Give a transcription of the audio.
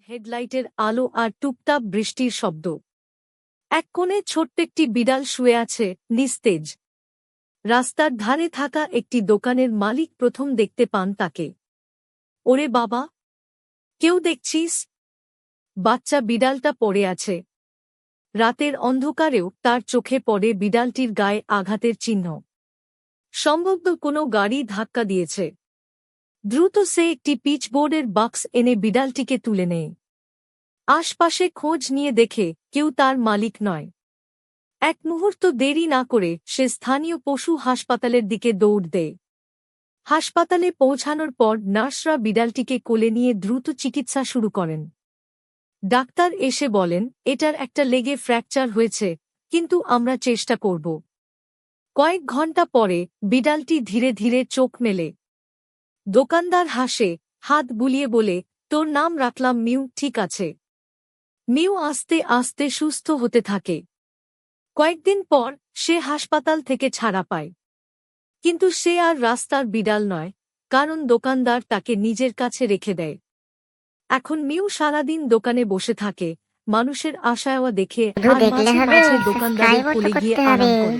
হেডলাইটের আলো আর টুপটাপ বৃষ্টির শব্দ। এক কোণে ছোট্ট একটি বিড়াল শুয়ে আছে, নিস্তেজ। রাস্তার ধারে থাকা একটি দোকানের মালিক প্রথম দেখতে পান তাকে। ওরে বাবা, কেউ দেখছিস? বাচ্চা বিড়ালটা পড়ে আছে। রাতের অন্ধকারেও তার চোখে পড়ে বিড়ালটির গায়ে আঘাতের চিহ্ন। সম্ভবত কোনো গাড়ি ধাক্কা দিয়েছে। দ্রুত সে একটি পিচবোর্ডের বাক্স এনে বিড়ালটিকে তুলে নেয়। আশপাশে খোঁজ নিয়ে দেখে কেউ তার মালিক নয়। এক মুহূর্ত দেরি না করে সে স্থানীয় পশু হাসপাতালের দিকে দৌড় দেয়। হাসপাতালে পৌঁছানোর পর নার্সরা বিড়ালটিকে কোলে নিয়ে দ্রুত চিকিৎসা শুরু করেন। ডাক্তার এসে বলেন, এটার একটা লেগে ফ্র্যাকচার হয়েছে, কিন্তু আমরা চেষ্টা করব। কয়েক ঘন্টা পরে বিড়ালটি ধীরে ধীরে চোখ মেলে। দোকানদার হাসে, হাত বুলিয়ে বলে, তোর নাম রাখলাম মিউ, ঠিক আছে? মিউ আস্তে আস্তে সুস্থ হতে থাকে। কয়েকদিন পর সে হাসপাতাল থেকে ছাড়া পায়। কিন্তু সে আর রাস্তার বিড়াল নয়, কারণ দোকানদার তাকে নিজের কাছে রেখে দেয়। এখন মিউ সারাদিন দোকানে বসে থাকে, মানুষের আশাওয়া দেখে শুধু আর দেখলে মাঝে হবে, মাঝে দোকানদারের সাবস্ক্রাইবও তো কোলে গিয়ে করতে আরাম হবে। করে।